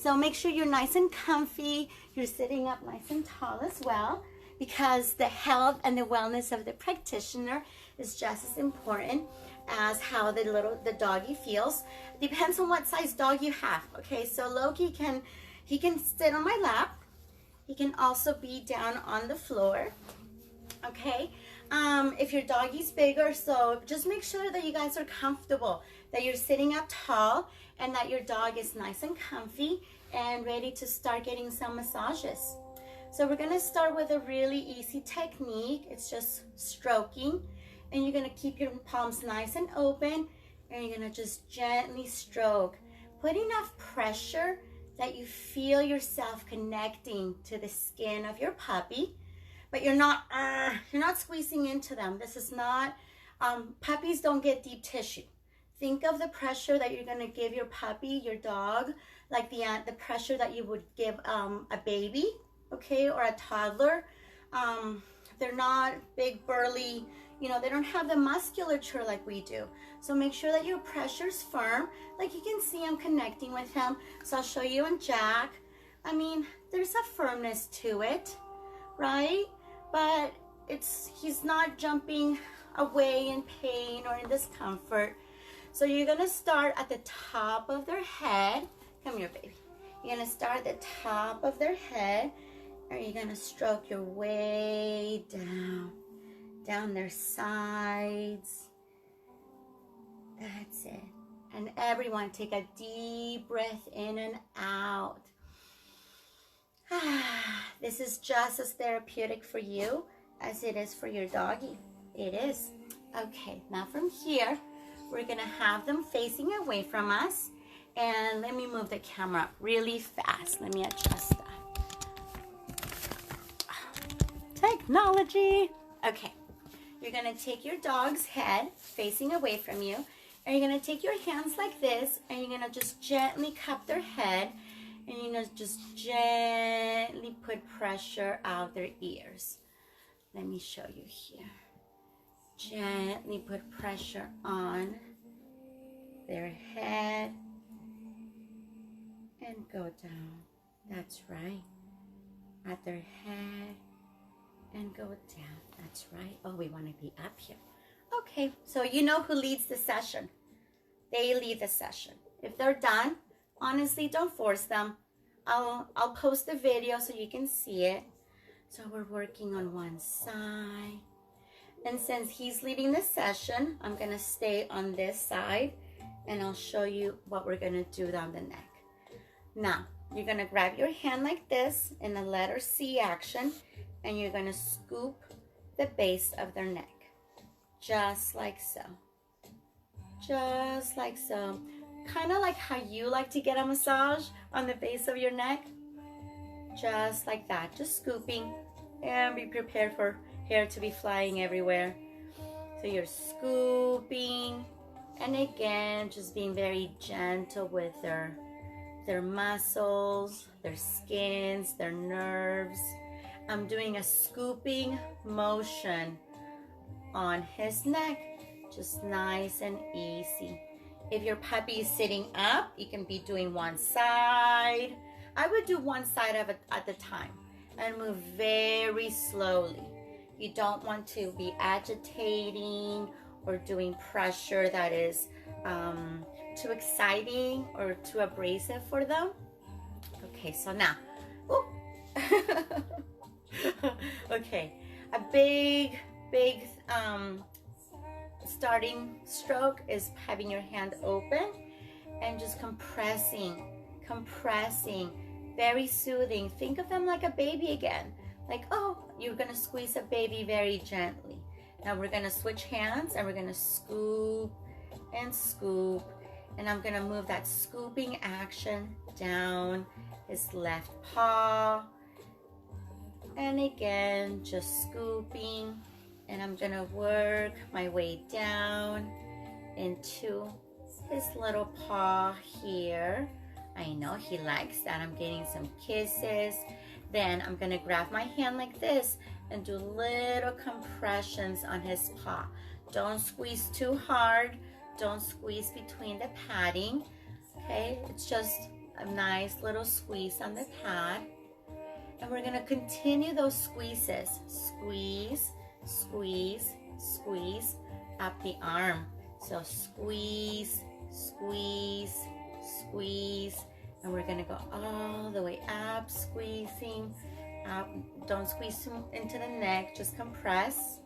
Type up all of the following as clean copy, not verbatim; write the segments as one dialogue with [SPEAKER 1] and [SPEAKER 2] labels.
[SPEAKER 1] So make sure you're nice and comfy. You're sitting up nice and tall as well, because the health and the wellness of the practitioner is just as important as how the doggy feels. Depends on what size dog you have. Okay, so Loki can sit on my lap. He can also be down on the floor. Okay, if your doggy's bigger, so just make sure that you guys are comfortable, that you're sitting up tall, and that your dog is nice and comfy and ready to start getting some massages. So we're gonna start with a really easy technique. It's just stroking, and you're gonna keep your palms nice and open, and you're gonna just gently stroke. Put enough pressure that you feel yourself connecting to the skin of your puppy, but you're not squeezing into them. This is not, puppies don't get deep tissue. Think of the pressure that you're gonna give your puppy, your dog, like the pressure that you would give a baby, okay, or a toddler. They're not big, burly, you know, they don't have the musculature like we do. So make sure that your pressure's firm. Like you can see I'm connecting with him. So I'll show you on Jack. I mean, there's a firmness to it, right? But he's not jumping away in pain or in discomfort. So you're gonna start at the top of their head. Come here, baby. You're gonna start at the top of their head, and you're gonna stroke your way down their sides. That's it. And everyone take a deep breath in and out. This is just as therapeutic for you as it is for your doggy. It is. Okay, now from here, we're gonna have them facing away from us. And let me move the camera up really fast. Let me adjust that. Technology. Okay, you're gonna take your dog's head facing away from you, and you're gonna take your hands like this, and you're gonna just gently cup their head, and you're gonna just gently put pressure out their ears. Let me show you here. Gently put pressure on their head and go down. That's right. At their head and go down. That's right. Oh, we want to be up here. Okay, so you know who leads the session. They lead the session. If they're done, honestly, don't force them. I'll post the video so you can see it. So we're working on one side. And since he's leading the session, I'm gonna stay on this side, and I'll show you what we're gonna do down the neck. Now, you're gonna grab your hand like this in the letter C action, and you're gonna scoop the base of their neck. Just like so. Just like so. Kind of like how you like to get a massage on the base of your neck. Just like that, just scooping, and be prepared for hair to be flying everywhere. So you're scooping, and again, just being very gentle with their muscles, their skins, their nerves. I'm doing a scooping motion on his neck, just nice and easy. If your puppy is sitting up, you can be doing one side. I would do one side of it at a time and move very slowly. You don't want to be agitating or doing pressure that is too exciting or too abrasive for them. Okay, so now, okay, a big starting stroke is having your hand open and just compressing, very soothing. Think of them like a baby again. Like, oh, you're gonna squeeze a baby very gently. Now we're gonna switch hands, and we're gonna scoop and scoop. And I'm gonna move that scooping action down his left paw. And again, just scooping. And I'm gonna work my way down into his little paw here. I know he likes that. I'm getting some kisses. Then I'm gonna grab my hand like this and do little compressions on his paw. Don't squeeze too hard. Don't squeeze between the padding. Okay, it's just a nice little squeeze on the pad. And we're gonna continue those squeezes. Squeeze, squeeze, squeeze up the arm. So squeeze, squeeze, squeeze. And we're gonna go all the way up, squeezing up. Don't squeeze into the neck, just compress.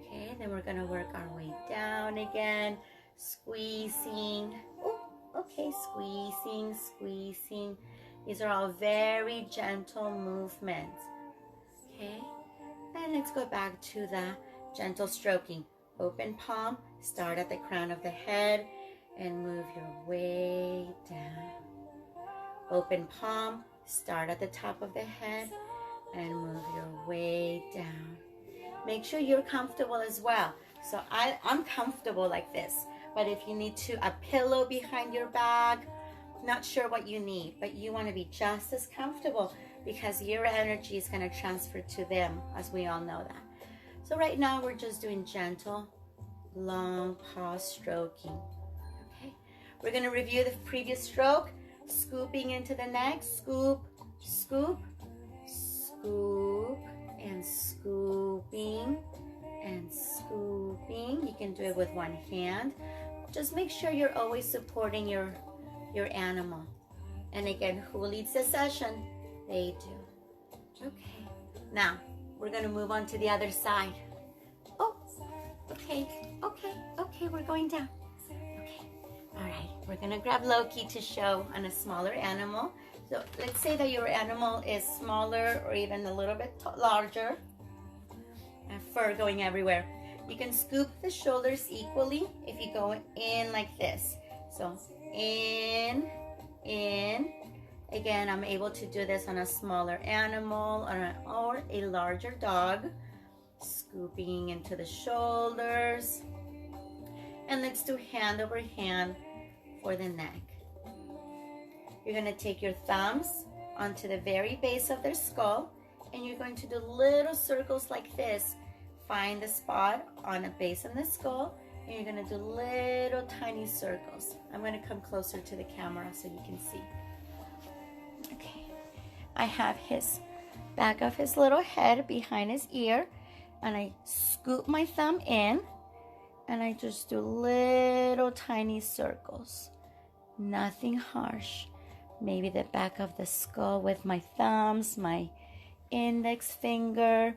[SPEAKER 1] Okay, then we're gonna work our way down again, squeezing. Oh, okay, squeezing, squeezing. These are all very gentle movements. Okay, and let's go back to the gentle stroking. Open palm, start at the crown of the head and move your way down. Open palm, start at the top of the head and move your way down. Make sure you're comfortable as well. So I'm comfortable like this, but if you need a pillow behind your back, not sure what you need, but you want to be just as comfortable because your energy is going to transfer to them, as we all know that. So right now we're just doing gentle, long paw stroking. Okay, we're going to review the previous stroke. Scooping into the neck, scoop, scoop, scoop, and scooping, and scooping. You can do it with one hand. Just make sure you're always supporting your animal. And again, who leads the session? They do. Okay, now we're gonna move on to the other side. Oh, okay, okay, okay, we're going down. Okay, all right, we're gonna grab Loki to show on a smaller animal. So let's say that your animal is smaller or even a little bit larger, and fur going everywhere. You can scoop the shoulders equally if you go in like this. So in. Again, I'm able to do this on a smaller animal or a larger dog. Scooping into the shoulders. And let's do hand over hand for the neck. You're going to take your thumbs onto the very base of their skull, and you're going to do little circles like this. Find the spot on the base of the skull, and you're going to do little tiny circles. I'm going to come closer to the camera so you can see. Okay, I have his back of his little head behind his ear, and I scoop my thumb in, and I just do little tiny circles. Nothing harsh. Maybe the back of the skull with my thumbs, my index finger,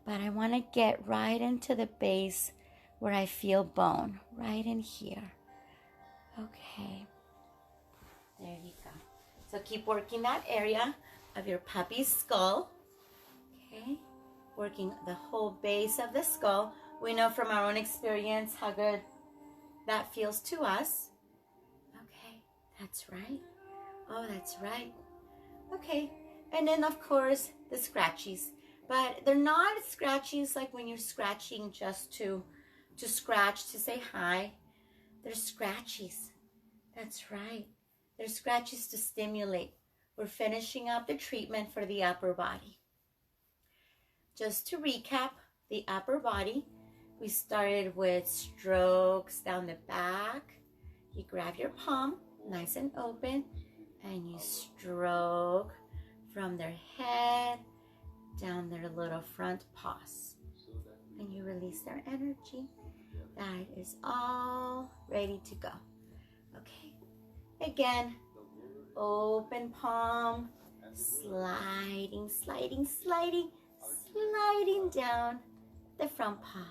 [SPEAKER 1] but I want to get right into the base where I feel bone, right in here. Okay, there you go. So keep working that area of your puppy's skull. Okay, working the whole base of the skull. We know from our own experience how good that feels to us. Okay, that's right. Oh, that's right. Okay, and then of course the scratchies, but they're not scratchies like when you're scratching just to scratch, to say hi. They're scratchies. That's right. They're scratchies to stimulate. We're finishing up the treatment for the upper body. Just to recap the upper body, we started with strokes down the back. You grab your palm, nice and open, and you stroke from their head down their little front paws. And you release their energy. That is all ready to go. Okay, again, open palm, sliding, sliding, sliding, sliding down the front paw.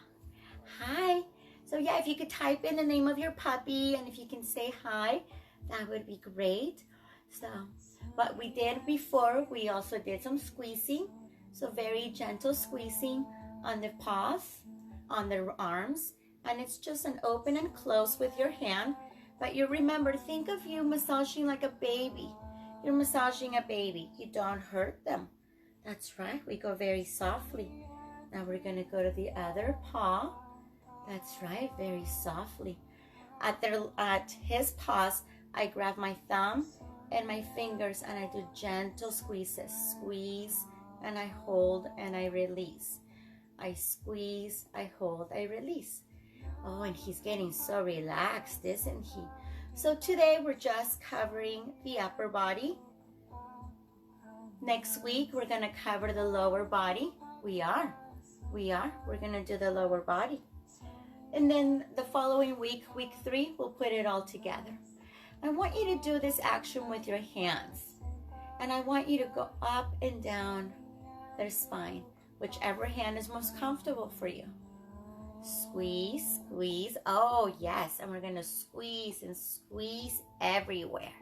[SPEAKER 1] Hi. So yeah, if you could type in the name of your puppy and if you can say hi, that would be great. So what we did before, we also did some squeezing. So very gentle squeezing on the paws, on their arms. And it's just an open and close with your hand. But you remember, think of you massaging like a baby. You're massaging a baby. You don't hurt them. That's right. We go very softly. Now we're going to go to the other paw. That's right. Very softly. At his paws, I grab my thumb and my fingers and I do gentle squeezes. Squeeze and I hold and I release. I squeeze, I hold, I release. Oh, and he's getting so relaxed, isn't he? So today we're just covering the upper body. Next week we're gonna cover the lower body. We're gonna do the lower body. And then the following week, week 3, we'll put it all together. I want you to do this action with your hands. And I want you to go up and down their spine, whichever hand is most comfortable for you. Squeeze, squeeze. Oh, yes. And we're going to squeeze and squeeze everywhere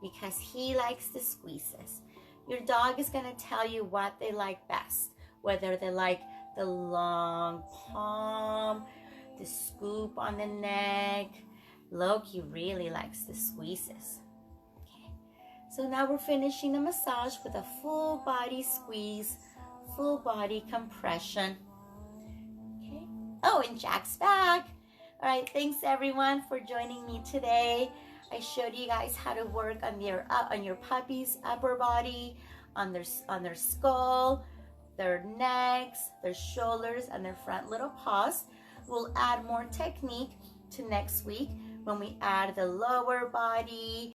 [SPEAKER 1] because he likes the squeezes. Your dog is going to tell you what they like best, whether they like the long palm, the scoop on the neck. Loki really likes the squeezes. Okay. So now we're finishing the massage with a full body squeeze, full body compression. Okay. Oh, and Jack's back. All right, thanks everyone for joining me today. I showed you guys how to work on your puppy's upper body, on their skull, their necks, their shoulders, and their front little paws. We'll add more technique to next week when we add the lower body